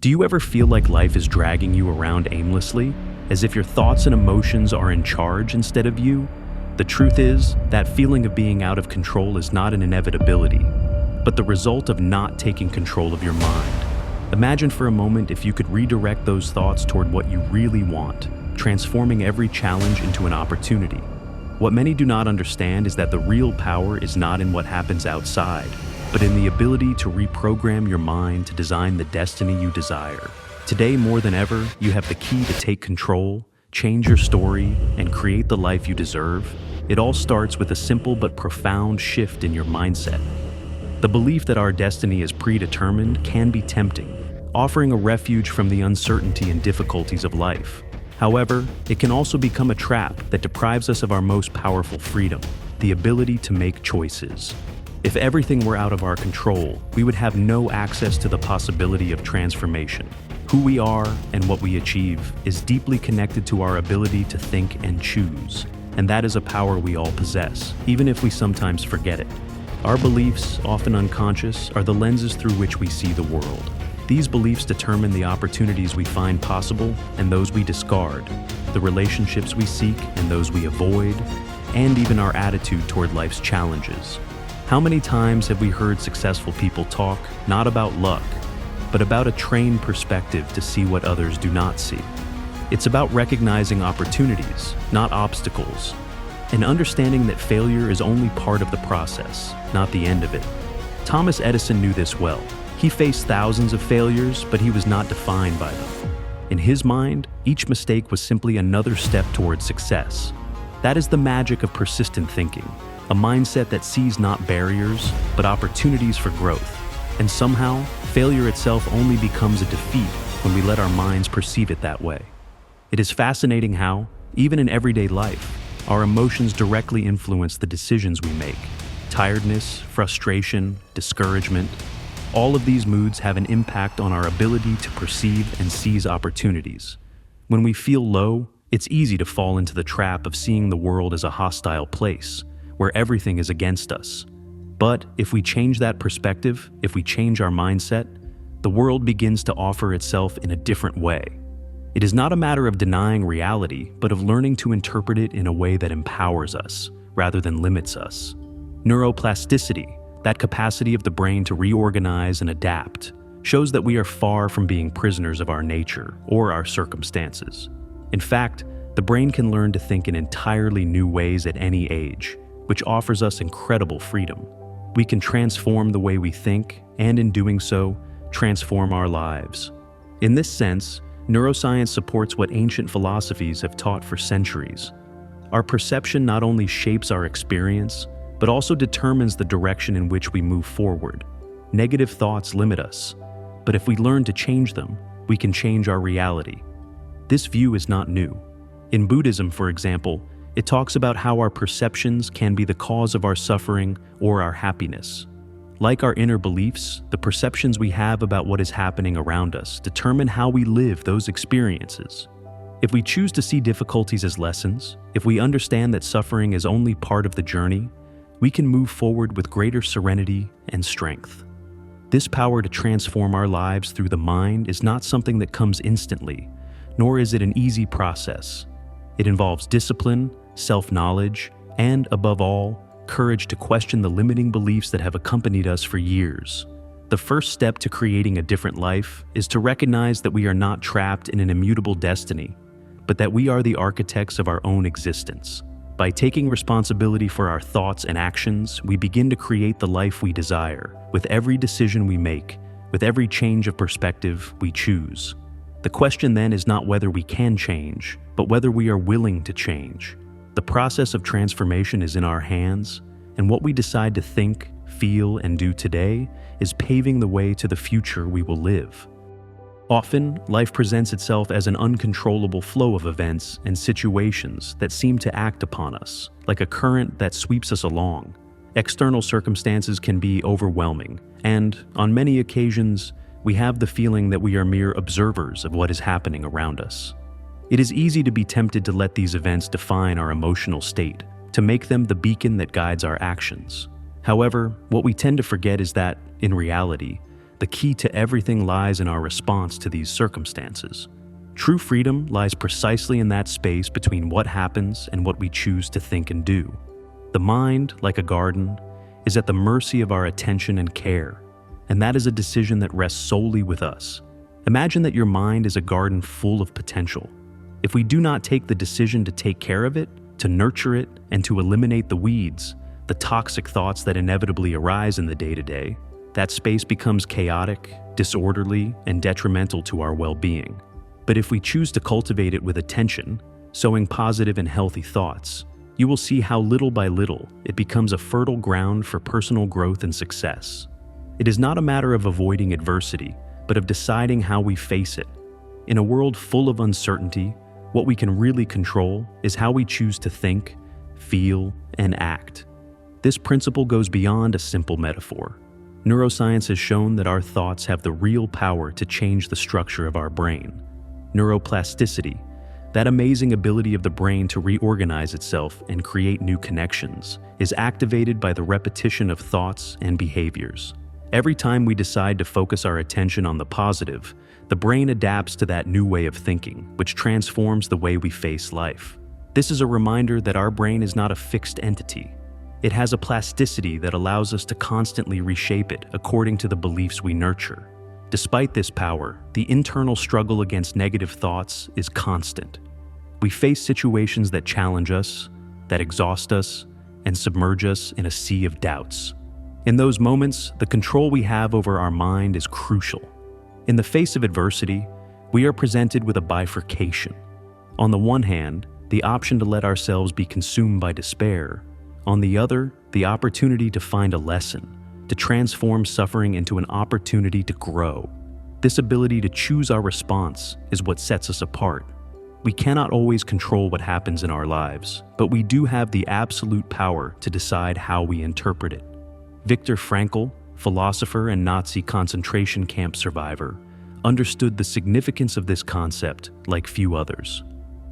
Do you ever feel like life is dragging you around aimlessly, as if your thoughts and emotions are in charge instead of you? The truth is, that feeling of being out of control is not an inevitability, but the result of not taking control of your mind. Imagine for a moment if you could redirect those thoughts toward what you really want, transforming every challenge into an opportunity. What many do not understand is that the real power is not in what happens outside, but in the ability to reprogram your mind to design the destiny you desire. Today, more than ever, you have the key to take control, change your story, and create the life you deserve. It all starts with a simple but profound shift in your mindset. The belief that our destiny is predetermined can be tempting, offering a refuge from the uncertainty and difficulties of life. However, it can also become a trap that deprives us of our most powerful freedom, the ability to make choices. If everything were out of our control, we would have no access to the possibility of transformation. Who we are and what we achieve is deeply connected to our ability to think and choose, and that is a power we all possess, even if we sometimes forget it. Our beliefs, often unconscious, are the lenses through which we see the world. These beliefs determine the opportunities we find possible and those we discard, the relationships we seek and those we avoid, and even our attitude toward life's challenges. How many times have we heard successful people talk, not about luck, but about a trained perspective to see what others do not see? It's about recognizing opportunities, not obstacles, and understanding that failure is only part of the process, not the end of it. Thomas Edison knew this well. He faced thousands of failures, but he was not defined by them. In his mind, each mistake was simply another step towards success. That is the magic of persistent thinking. A mindset that sees not barriers, but opportunities for growth. And somehow, failure itself only becomes a defeat when we let our minds perceive it that way. It is fascinating how, even in everyday life, our emotions directly influence the decisions we make. Tiredness, frustration, discouragement, all of these moods have an impact on our ability to perceive and seize opportunities. When we feel low, it's easy to fall into the trap of seeing the world as a hostile place, where everything is against us. But if we change that perspective, if we change our mindset, the world begins to offer itself in a different way. It is not a matter of denying reality, but of learning to interpret it in a way that empowers us, rather than limits us. Neuroplasticity, that capacity of the brain to reorganize and adapt, shows that we are far from being prisoners of our nature or our circumstances. In fact, the brain can learn to think in entirely new ways at any age, which offers us incredible freedom. We can transform the way we think, and in doing so, transform our lives. In this sense, neuroscience supports what ancient philosophies have taught for centuries. Our perception not only shapes our experience, but also determines the direction in which we move forward. Negative thoughts limit us, but if we learn to change them, we can change our reality. This view is not new. In Buddhism, for example, it talks about how our perceptions can be the cause of our suffering or our happiness. Like our inner beliefs, the perceptions we have about what is happening around us determine how we live those experiences. If we choose to see difficulties as lessons, if we understand that suffering is only part of the journey, we can move forward with greater serenity and strength. This power to transform our lives through the mind is not something that comes instantly, nor is it an easy process. It involves discipline, self-knowledge, and, above all, courage to question the limiting beliefs that have accompanied us for years. The first step to creating a different life is to recognize that we are not trapped in an immutable destiny, but that we are the architects of our own existence. By taking responsibility for our thoughts and actions, we begin to create the life we desire, with every decision we make, with every change of perspective we choose. The question then is not whether we can change, but whether we are willing to change. The process of transformation is in our hands, and what we decide to think, feel, and do today is paving the way to the future we will live. Often, life presents itself as an uncontrollable flow of events and situations that seem to act upon us, like a current that sweeps us along. External circumstances can be overwhelming, and, on many occasions, we have the feeling that we are mere observers of what is happening around us. It is easy to be tempted to let these events define our emotional state, to make them the beacon that guides our actions. However, what we tend to forget is that, in reality, the key to everything lies in our response to these circumstances. True freedom lies precisely in that space between what happens and what we choose to think and do. The mind, like a garden, is at the mercy of our attention and care, and that is a decision that rests solely with us. Imagine that your mind is a garden full of potential. If we do not take the decision to take care of it, to nurture it, and to eliminate the weeds, the toxic thoughts that inevitably arise in the day-to-day, that space becomes chaotic, disorderly, and detrimental to our well-being. But if we choose to cultivate it with attention, sowing positive and healthy thoughts, you will see how little by little it becomes a fertile ground for personal growth and success. It is not a matter of avoiding adversity, but of deciding how we face it. In a world full of uncertainty, what we can really control is how we choose to think, feel, and act. This principle goes beyond a simple metaphor. Neuroscience has shown that our thoughts have the real power to change the structure of our brain. Neuroplasticity, that amazing ability of the brain to reorganize itself and create new connections, is activated by the repetition of thoughts and behaviors. Every time we decide to focus our attention on the positive, the brain adapts to that new way of thinking, which transforms the way we face life. This is a reminder that our brain is not a fixed entity. It has a plasticity that allows us to constantly reshape it according to the beliefs we nurture. Despite this power, the internal struggle against negative thoughts is constant. We face situations that challenge us, that exhaust us, and submerge us in a sea of doubts. In those moments, the control we have over our mind is crucial. In the face of adversity, we are presented with a bifurcation. On the one hand, the option to let ourselves be consumed by despair. On the other, the opportunity to find a lesson, to transform suffering into an opportunity to grow. This ability to choose our response is what sets us apart. We cannot always control what happens in our lives, but we do have the absolute power to decide how we interpret it. Viktor Frankl, philosopher and Nazi concentration camp survivor, understood the significance of this concept like few others.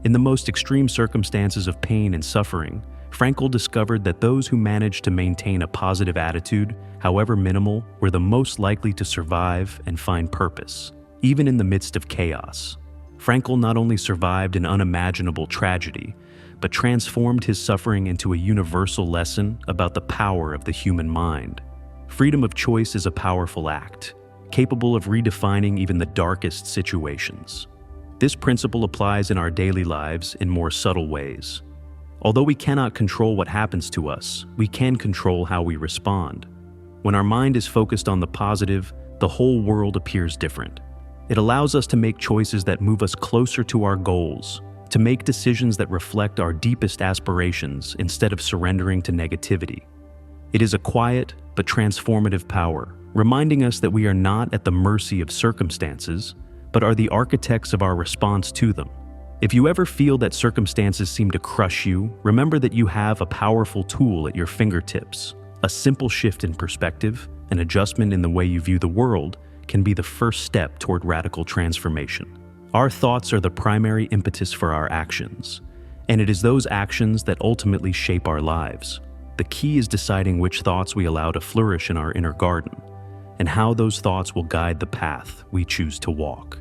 In the most extreme circumstances of pain and suffering, Frankl discovered that those who managed to maintain a positive attitude, however minimal, were the most likely to survive and find purpose, even in the midst of chaos. Frankl not only survived an unimaginable tragedy, but transformed his suffering into a universal lesson about the power of the human mind. Freedom of choice is a powerful act, capable of redefining even the darkest situations. This principle applies in our daily lives in more subtle ways. Although we cannot control what happens to us, we can control how we respond. When our mind is focused on the positive, the whole world appears different. It allows us to make choices that move us closer to our goals, to make decisions that reflect our deepest aspirations instead of surrendering to negativity. It is a quiet but transformative power, reminding us that we are not at the mercy of circumstances, but are the architects of our response to them. If you ever feel that circumstances seem to crush you, remember that you have a powerful tool at your fingertips. A simple shift in perspective, an adjustment in the way you view the world, can be the first step toward radical transformation. Our thoughts are the primary impetus for our actions, and it is those actions that ultimately shape our lives. The key is deciding which thoughts we allow to flourish in our inner garden, and how those thoughts will guide the path we choose to walk.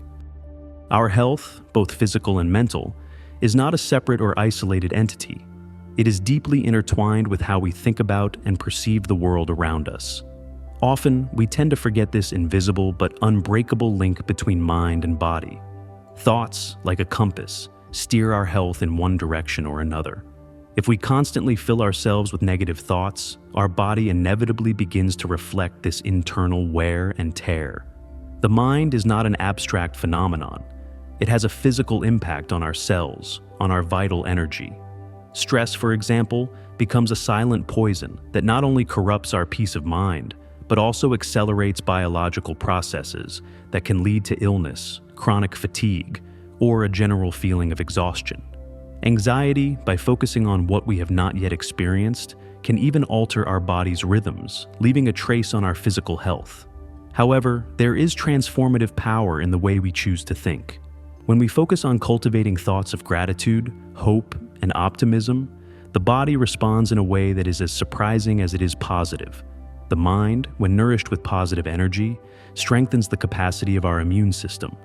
Our health, both physical and mental, is not a separate or isolated entity. It is deeply intertwined with how we think about and perceive the world around us. Often, we tend to forget this invisible but unbreakable link between mind and body. Thoughts, like a compass, steer our health in one direction or another. If we constantly fill ourselves with negative thoughts, our body inevitably begins to reflect this internal wear and tear. The mind is not an abstract phenomenon. It has a physical impact on our cells, on our vital energy. Stress, for example, becomes a silent poison that not only corrupts our peace of mind, but also accelerates biological processes that can lead to illness, chronic fatigue, or a general feeling of exhaustion. Anxiety, by focusing on what we have not yet experienced, can even alter our body's rhythms, leaving a trace on our physical health. However, there is transformative power in the way we choose to think. When we focus on cultivating thoughts of gratitude, hope, and optimism, the body responds in a way that is as surprising as it is positive. The mind, when nourished with positive energy, strengthens the capacity of our immune system.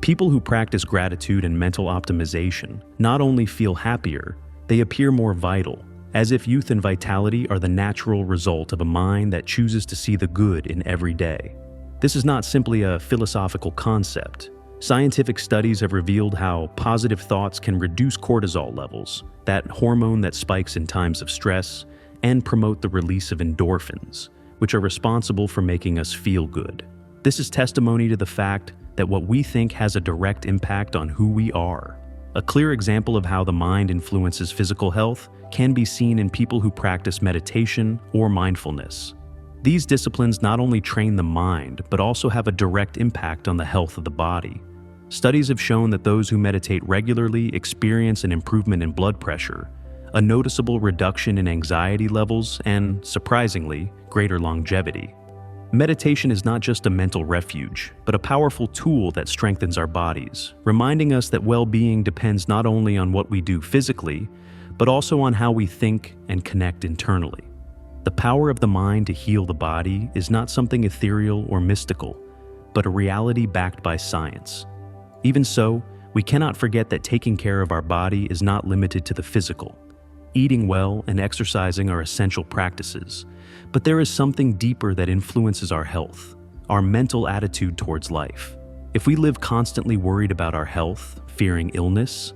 People who practice gratitude and mental optimization not only feel happier, they appear more vital, as if youth and vitality are the natural result of a mind that chooses to see the good in every day. This is not simply a philosophical concept. Scientific studies have revealed how positive thoughts can reduce cortisol levels, that hormone that spikes in times of stress, and promote the release of endorphins, which are responsible for making us feel good. This is testimony to the fact that what we think has a direct impact on who we are. A clear example of how the mind influences physical health can be seen in people who practice meditation or mindfulness. These disciplines not only train the mind, but also have a direct impact on the health of the body. Studies have shown that those who meditate regularly experience an improvement in blood pressure, a noticeable reduction in anxiety levels, and, surprisingly, greater longevity. Meditation is not just a mental refuge, but a powerful tool that strengthens our bodies, reminding us that well-being depends not only on what we do physically, but also on how we think and connect internally. The power of the mind to heal the body is not something ethereal or mystical, but a reality backed by science. Even so, we cannot forget that taking care of our body is not limited to the physical. Eating well and exercising are essential practices, but there is something deeper that influences our health, our mental attitude towards life. If we live constantly worried about our health, fearing illness,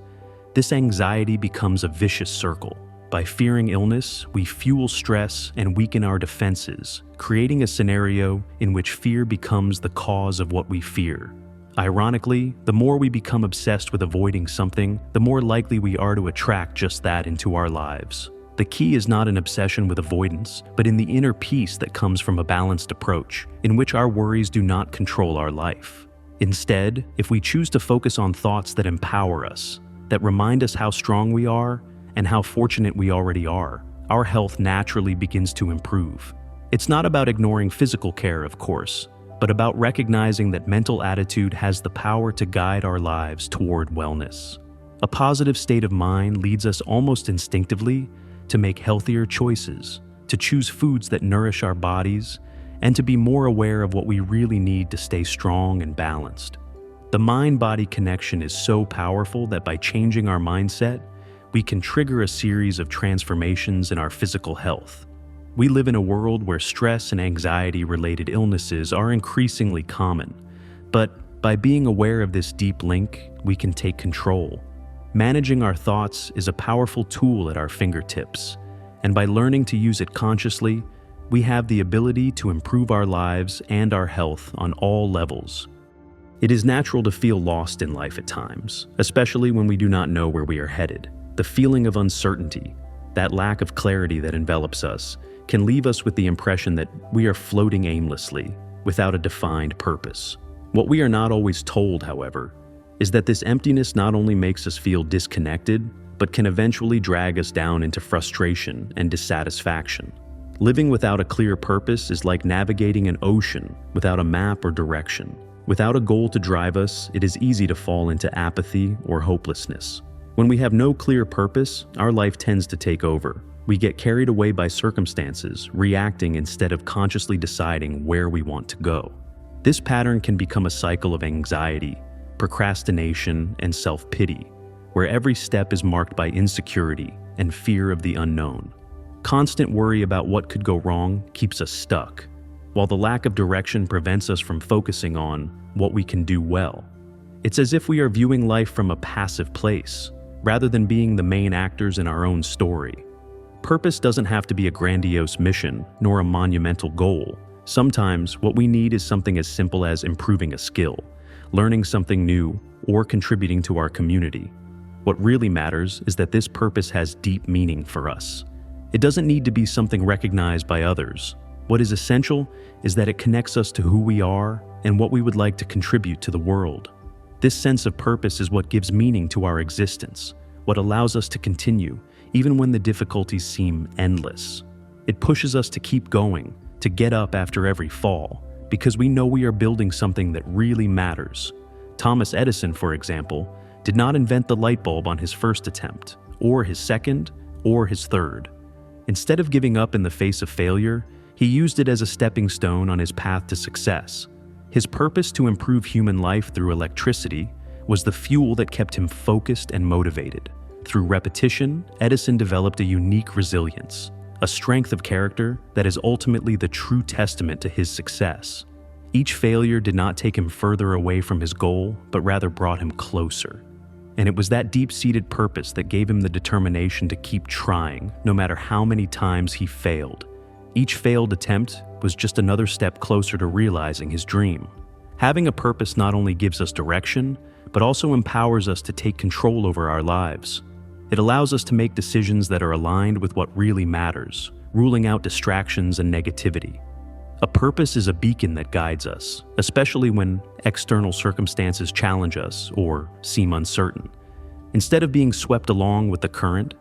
this anxiety becomes a vicious circle. By fearing illness, we fuel stress and weaken our defenses, creating a scenario in which fear becomes the cause of what we fear. Ironically, the more we become obsessed with avoiding something, the more likely we are to attract just that into our lives. The key is not an obsession with avoidance, but in the inner peace that comes from a balanced approach, in which our worries do not control our life. Instead, if we choose to focus on thoughts that empower us, that remind us how strong we are and how fortunate we already are, our health naturally begins to improve. It's not about ignoring physical care, of course, but about recognizing that mental attitude has the power to guide our lives toward wellness. A positive state of mind leads us almost instinctively to make healthier choices, to choose foods that nourish our bodies, and to be more aware of what we really need to stay strong and balanced. The mind-body connection is so powerful that by changing our mindset, we can trigger a series of transformations in our physical health. We live in a world where stress and anxiety-related illnesses are increasingly common, but by being aware of this deep link, we can take control. Managing our thoughts is a powerful tool at our fingertips, and by learning to use it consciously, we have the ability to improve our lives and our health on all levels. It is natural to feel lost in life at times, especially when we do not know where we are headed. The feeling of uncertainty, that lack of clarity that envelops us, can leave us with the impression that we are floating aimlessly, without a defined purpose. What we are not always told, however, is that this emptiness not only makes us feel disconnected, but can eventually drag us down into frustration and dissatisfaction. Living without a clear purpose is like navigating an ocean without a map or direction. Without a goal to drive us, it is easy to fall into apathy or hopelessness. When we have no clear purpose, our life tends to take over. We get carried away by circumstances, reacting instead of consciously deciding where we want to go. This pattern can become a cycle of anxiety, procrastination, and self-pity, where every step is marked by insecurity and fear of the unknown. Constant worry about what could go wrong keeps us stuck, while the lack of direction prevents us from focusing on what we can do well. It's as if we are viewing life from a passive place, rather than being the main actors in our own story. Purpose doesn't have to be a grandiose mission, nor a monumental goal. Sometimes, what we need is something as simple as improving a skill, learning something new, or contributing to our community. What really matters is that this purpose has deep meaning for us. It doesn't need to be something recognized by others. What is essential is that it connects us to who we are and what we would like to contribute to the world. This sense of purpose is what gives meaning to our existence, what allows us to continue, even when the difficulties seem endless. It pushes us to keep going, to get up after every fall, because we know we are building something that really matters. Thomas Edison, for example, did not invent the light bulb on his first attempt, or his second, or his third. Instead of giving up in the face of failure, He used it as a stepping stone on his path to success. His purpose to improve human life through electricity was the fuel that kept him focused and motivated. Through repetition, Edison developed a unique resilience, a strength of character that is ultimately the true testament to his success. Each failure did not take him further away from his goal, but rather brought him closer. And it was that deep-seated purpose that gave him the determination to keep trying, no matter how many times he failed. Each failed attempt was just another step closer to realizing his dream. Having a purpose not only gives us direction, but also empowers us to take control over our lives. It allows us to make decisions that are aligned with what really matters, ruling out distractions and negativity. A purpose is a beacon that guides us, especially when external circumstances challenge us or seem uncertain. Instead of being swept along with the current,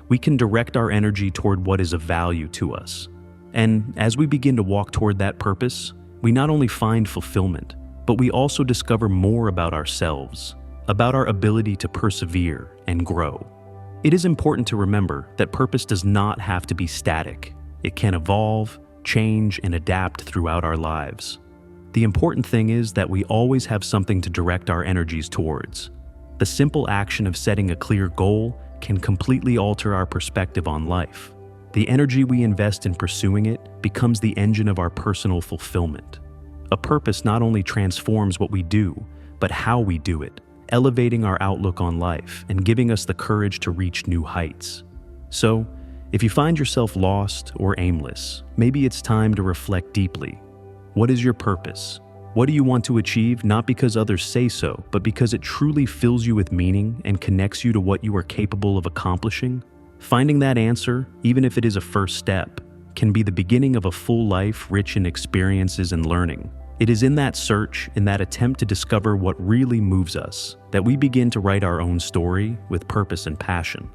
we can direct our energy toward what is of value to us. And as we begin to walk toward that purpose, we not only find fulfillment, but we also discover more about ourselves, about our ability to persevere and grow. It is important to remember that purpose does not have to be static. It can evolve, change, and adapt throughout our lives. The important thing is that we always have something to direct our energies towards. The simple action of setting a clear goal can completely alter our perspective on life. The energy we invest in pursuing it becomes the engine of our personal fulfillment. A purpose not only transforms what we do, but how we do it, elevating our outlook on life and giving us the courage to reach new heights. So, if you find yourself lost or aimless, maybe it's time to reflect deeply. What is your purpose? What do you want to achieve, not because others say so, but because it truly fills you with meaning and connects you to what you are capable of accomplishing? Finding that answer, even if it is a first step, can be the beginning of a full life rich in experiences and learning. It is in that search, in that attempt to discover what really moves us, that we begin to write our own story with purpose and passion.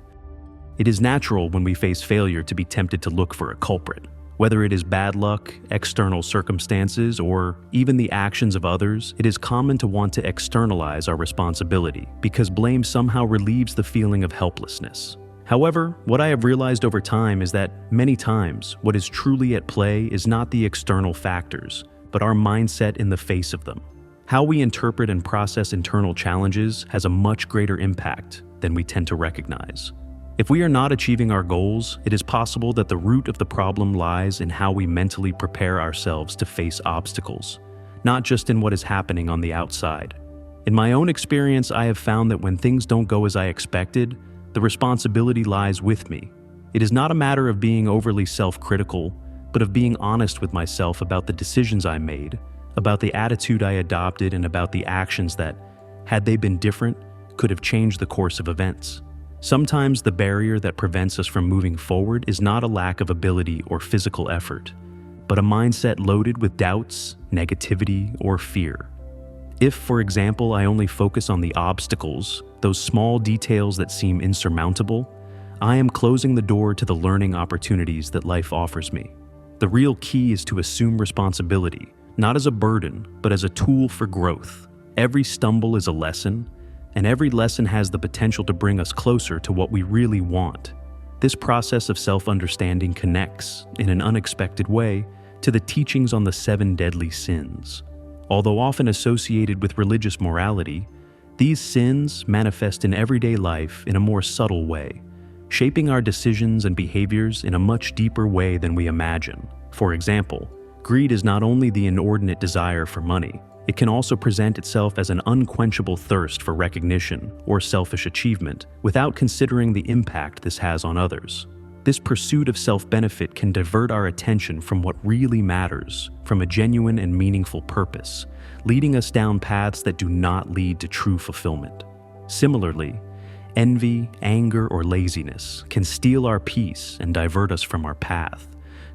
It is natural when we face failure to be tempted to look for a culprit. Whether it is bad luck, external circumstances, or even the actions of others, it is common to want to externalize our responsibility because blame somehow relieves the feeling of helplessness. However, what I have realized over time is that many times what is truly at play is not the external factors, but our mindset in the face of them. How we interpret and process internal challenges has a much greater impact than we tend to recognize. If we are not achieving our goals, it is possible that the root of the problem lies in how we mentally prepare ourselves to face obstacles, not just in what is happening on the outside. In my own experience, I have found that when things don't go as I expected, the responsibility lies with me. It is not a matter of being overly self-critical, but of being honest with myself about the decisions I made, about the attitude I adopted, and about the actions that, had they been different, could have changed the course of events. Sometimes the barrier that prevents us from moving forward is not a lack of ability or physical effort, but a mindset loaded with doubts, negativity, or fear. If, for example, I only focus on the obstacles, those small details that seem insurmountable, I am closing the door to the learning opportunities that life offers me. The real key is to assume responsibility, not as a burden, but as a tool for growth. Every stumble is a lesson, and every lesson has the potential to bring us closer to what we really want. This process of self-understanding connects, in an unexpected way, to the teachings on the 7 deadly sins. Although often associated with religious morality, these sins manifest in everyday life in a more subtle way, shaping our decisions and behaviors in a much deeper way than we imagine. For example, greed is not only the inordinate desire for money, it can also present itself as an unquenchable thirst for recognition or selfish achievement without considering the impact this has on others. This pursuit of self-benefit can divert our attention from what really matters, from a genuine and meaningful purpose, leading us down paths that do not lead to true fulfillment. Similarly, envy, anger, or laziness can steal our peace and divert us from our path,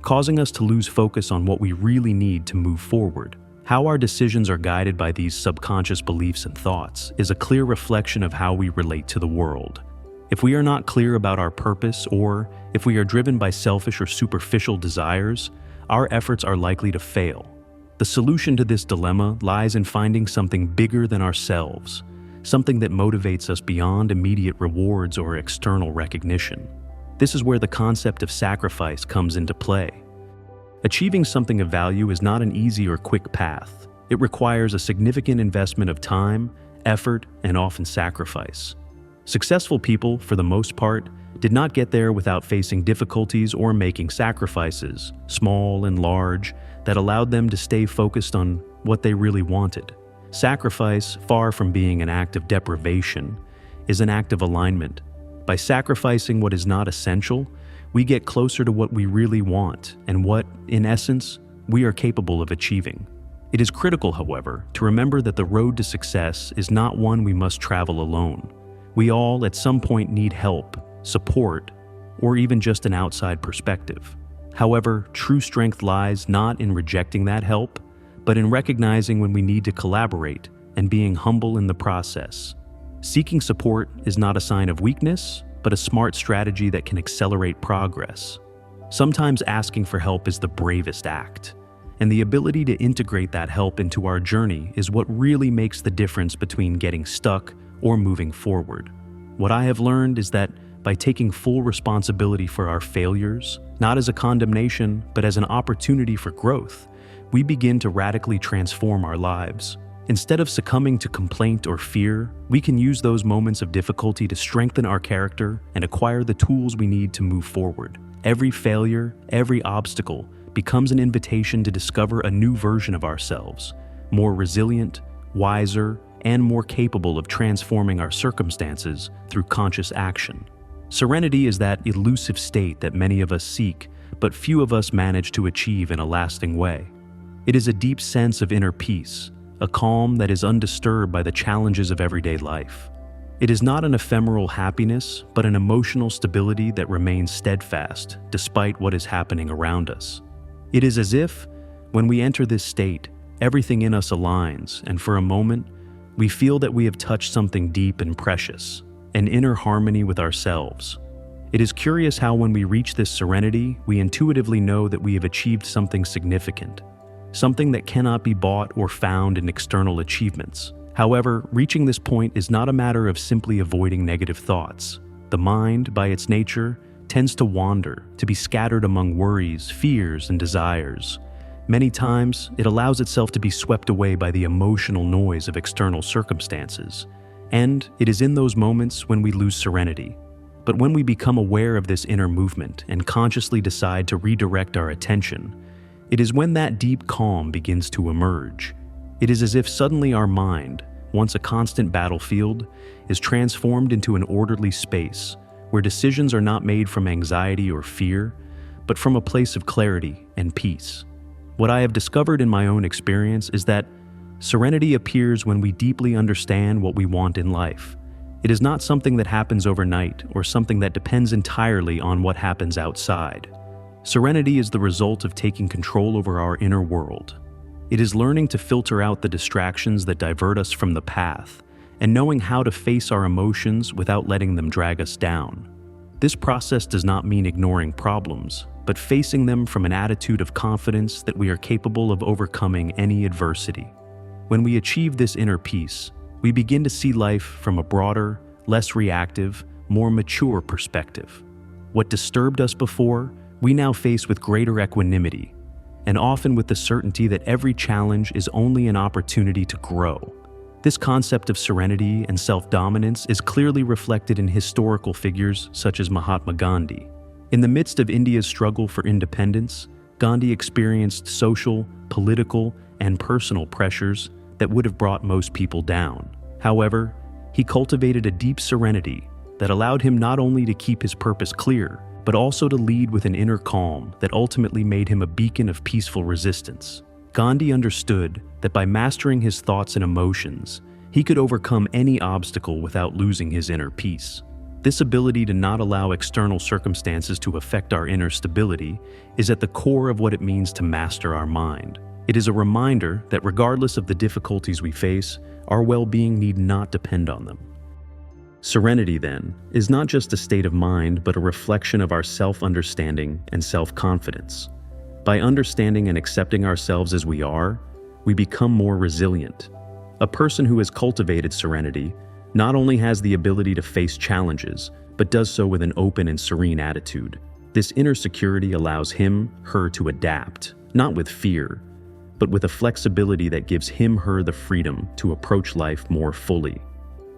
causing us to lose focus on what we really need to move forward. How our decisions are guided by these subconscious beliefs and thoughts is a clear reflection of how we relate to the world. If we are not clear about our purpose, or if we are driven by selfish or superficial desires, our efforts are likely to fail. The solution to this dilemma lies in finding something bigger than ourselves, something that motivates us beyond immediate rewards or external recognition. This is where the concept of sacrifice comes into play. Achieving something of value is not an easy or quick path. It requires a significant investment of time, effort, and often sacrifice. Successful people, for the most part, did not get there without facing difficulties or making sacrifices, small and large, that allowed them to stay focused on what they really wanted. Sacrifice, far from being an act of deprivation, is an act of alignment. By sacrificing what is not essential, we get closer to what we really want and what, in essence, we are capable of achieving. It is critical, however, to remember that the road to success is not one we must travel alone. We all, at some point, need help, support, or even just an outside perspective. However, true strength lies not in rejecting that help, but in recognizing when we need to collaborate and being humble in the process. Seeking support is not a sign of weakness, but a smart strategy that can accelerate progress. Sometimes asking for help is the bravest act, and the ability to integrate that help into our journey is what really makes the difference between getting stuck or moving forward. What I have learned is that by taking full responsibility for our failures, not as a condemnation, but as an opportunity for growth, we begin to radically transform our lives. Instead of succumbing to complaint or fear, we can use those moments of difficulty to strengthen our character and acquire the tools we need to move forward. Every failure, every obstacle, becomes an invitation to discover a new version of ourselves, more resilient, wiser, and more capable of transforming our circumstances through conscious action. Serenity is that elusive state that many of us seek, but few of us manage to achieve in a lasting way. It is a deep sense of inner peace, a calm that is undisturbed by the challenges of everyday life. It is not an ephemeral happiness, but an emotional stability that remains steadfast despite what is happening around us. It is as if, when we enter this state, everything in us aligns, and for a moment, we feel that we have touched something deep and precious, an inner harmony with ourselves. It is curious how when we reach this serenity, we intuitively know that we have achieved something significant, something that cannot be bought or found in external achievements. However, reaching this point is not a matter of simply avoiding negative thoughts. The mind, by its nature, tends to wander, to be scattered among worries, fears, and desires. Many times, it allows itself to be swept away by the emotional noise of external circumstances. And it is in those moments when we lose serenity. But when we become aware of this inner movement and consciously decide to redirect our attention, it is when that deep calm begins to emerge. It is as if suddenly our mind, once a constant battlefield, is transformed into an orderly space where decisions are not made from anxiety or fear, but from a place of clarity and peace. What I have discovered in my own experience is that serenity appears when we deeply understand what we want in life. It is not something that happens overnight or something that depends entirely on what happens outside. Serenity is the result of taking control over our inner world. It is learning to filter out the distractions that divert us from the path and knowing how to face our emotions without letting them drag us down. This process does not mean ignoring problems, but facing them from an attitude of confidence that we are capable of overcoming any adversity. When we achieve this inner peace, we begin to see life from a broader, less reactive, more mature perspective. What disturbed us before, we now face with greater equanimity, and often with the certainty that every challenge is only an opportunity to grow. This concept of serenity and self-dominance is clearly reflected in historical figures such as Mahatma Gandhi. In the midst of India's struggle for independence, Gandhi experienced social, political, and personal pressures that would have brought most people down. However, he cultivated a deep serenity that allowed him not only to keep his purpose clear, but also to lead with an inner calm that ultimately made him a beacon of peaceful resistance. Gandhi understood that by mastering his thoughts and emotions, he could overcome any obstacle without losing his inner peace. This ability to not allow external circumstances to affect our inner stability is at the core of what it means to master our mind. It is a reminder that regardless of the difficulties we face, our well-being need not depend on them. Serenity, then, is not just a state of mind, but a reflection of our self-understanding and self-confidence. By understanding and accepting ourselves as we are, we become more resilient. A person who has cultivated serenity not only has the ability to face challenges, but does so with an open and serene attitude. This inner security allows him/her to adapt, not with fear, but with a flexibility that gives him/her the freedom to approach life more fully.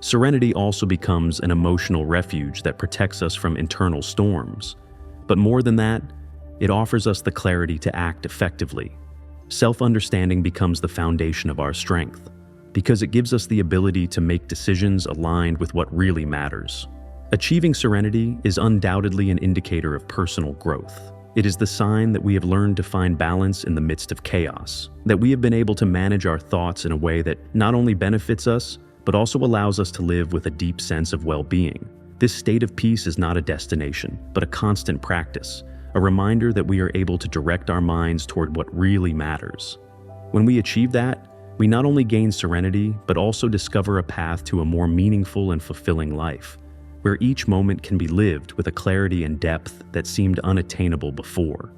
Serenity also becomes an emotional refuge that protects us from internal storms. But more than that, it offers us the clarity to act effectively. Self-understanding becomes the foundation of our strength, because it gives us the ability to make decisions aligned with what really matters. Achieving serenity is undoubtedly an indicator of personal growth. It is the sign that we have learned to find balance in the midst of chaos, that we have been able to manage our thoughts in a way that not only benefits us, but also allows us to live with a deep sense of well-being. This state of peace is not a destination, but a constant practice, a reminder that we are able to direct our minds toward what really matters. When we achieve that, we not only gain serenity, but also discover a path to a more meaningful and fulfilling life, where each moment can be lived with a clarity and depth that seemed unattainable before.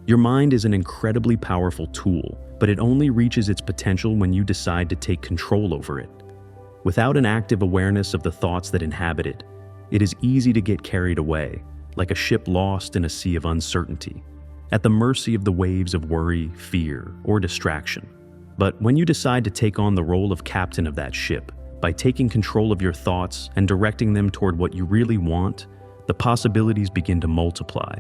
Your mind is an incredibly powerful tool, but it only reaches its potential when you decide to take control over it. Without an active awareness of the thoughts that inhabit it, it is easy to get carried away, like a ship lost in a sea of uncertainty, at the mercy of the waves of worry, fear, or distraction. But when you decide to take on the role of captain of that ship, by taking control of your thoughts and directing them toward what you really want, the possibilities begin to multiply.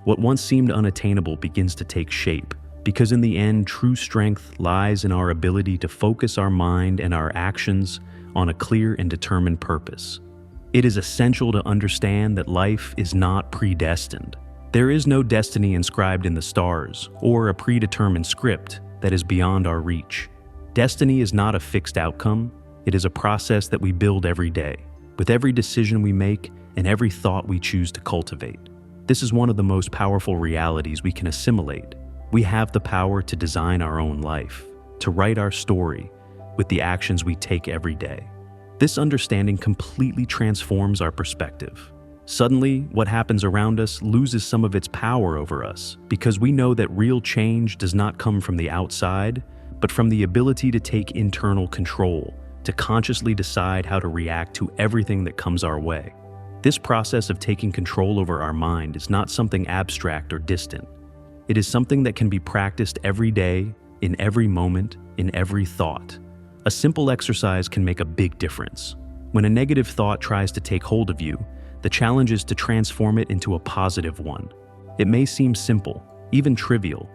What once seemed unattainable begins to take shape, because in the end, true strength lies in our ability to focus our mind and our actions on a clear and determined purpose. It is essential to understand that life is not predestined. There is no destiny inscribed in the stars or a predetermined script that is beyond our reach. Destiny is not a fixed outcome. It is a process that we build every day, with every decision we make and every thought we choose to cultivate. This is one of the most powerful realities we can assimilate. We have the power to design our own life, to write our story with the actions we take every day. This understanding completely transforms our perspective. Suddenly, what happens around us loses some of its power over us, because we know that real change does not come from the outside, but from the ability to take internal control, to consciously decide how to react to everything that comes our way. This process of taking control over our mind is not something abstract or distant. It is something that can be practiced every day, in every moment, in every thought. A simple exercise can make a big difference. When a negative thought tries to take hold of you, the challenge is to transform it into a positive one. It may seem simple, even trivial,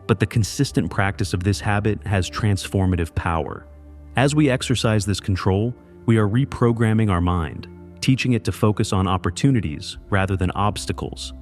but the consistent practice of this habit has transformative power. As we exercise this control, we are reprogramming our mind, teaching it to focus on opportunities rather than obstacles.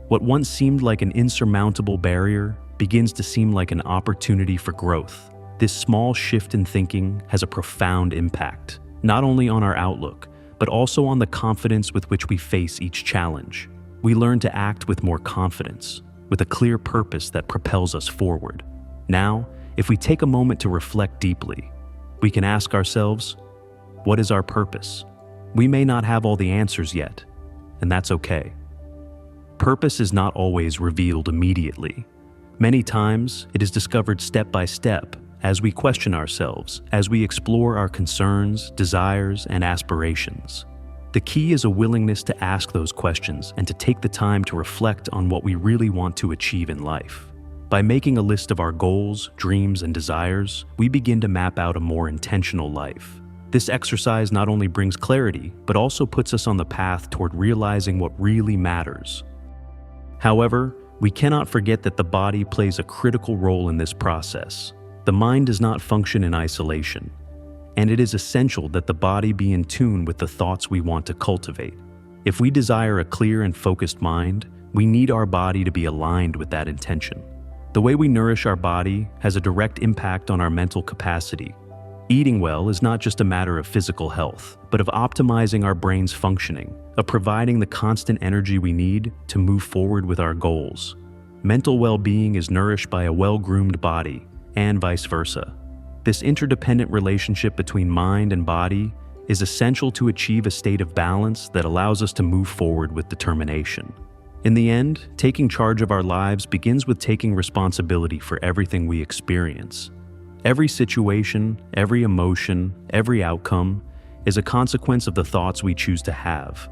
What once seemed like an insurmountable barrier begins to seem like an opportunity for growth. This small shift in thinking has a profound impact, not only on our outlook, but also on the confidence with which we face each challenge. We learn to act with more confidence, with a clear purpose that propels us forward. Now, if we take a moment to reflect deeply, we can ask ourselves, what is our purpose? We may not have all the answers yet, and that's okay. Purpose is not always revealed immediately. Many times, it is discovered step by step as we question ourselves, as we explore our concerns, desires, and aspirations. The key is a willingness to ask those questions and to take the time to reflect on what we really want to achieve in life. By making a list of our goals, dreams, and desires, we begin to map out a more intentional life. This exercise not only brings clarity, but also puts us on the path toward realizing what really matters. However, we cannot forget that the body plays a critical role in this process. The mind does not function in isolation, and it is essential that the body be in tune with the thoughts we want to cultivate. If we desire a clear and focused mind, we need our body to be aligned with that intention. The way we nourish our body has a direct impact on our mental capacity. Eating well is not just a matter of physical health, but of optimizing our brain's functioning, of providing the constant energy we need to move forward with our goals. Mental well-being is nourished by a well-groomed body, and vice versa. This interdependent relationship between mind and body is essential to achieve a state of balance that allows us to move forward with determination. In the end, taking charge of our lives begins with taking responsibility for everything we experience. Every situation, every emotion, every outcome is a consequence of the thoughts we choose to have.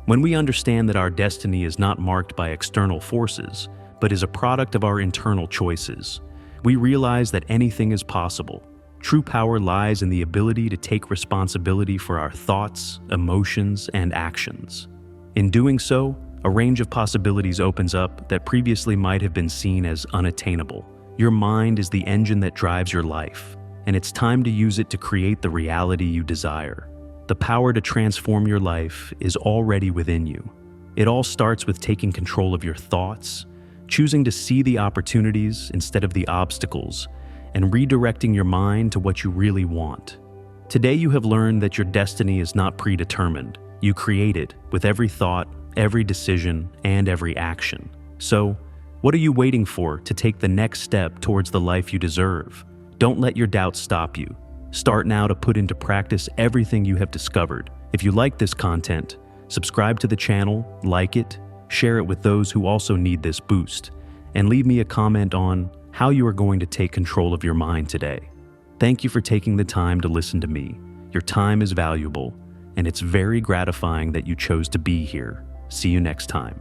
When we understand that our destiny is not marked by external forces, but is a product of our internal choices, we realize that anything is possible. True power lies in the ability to take responsibility for our thoughts, emotions, and actions. In doing so, a range of possibilities opens up that previously might have been seen as unattainable. Your mind is the engine that drives your life, and it's time to use it to create the reality you desire. The power to transform your life is already within you. It all starts with taking control of your thoughts, choosing to see the opportunities instead of the obstacles, and redirecting your mind to what you really want. Today you have learned that your destiny is not predetermined. You create it with every thought, every decision, and every action. So, what are you waiting for to take the next step towards the life you deserve? Don't let your doubts stop you. Start now to put into practice everything you have discovered. If you like this content, subscribe to the channel, like it, share it with those who also need this boost, and leave me a comment on how you are going to take control of your mind today. Thank you for taking the time to listen to me. Your time is valuable, and it's very gratifying that you chose to be here. See you next time.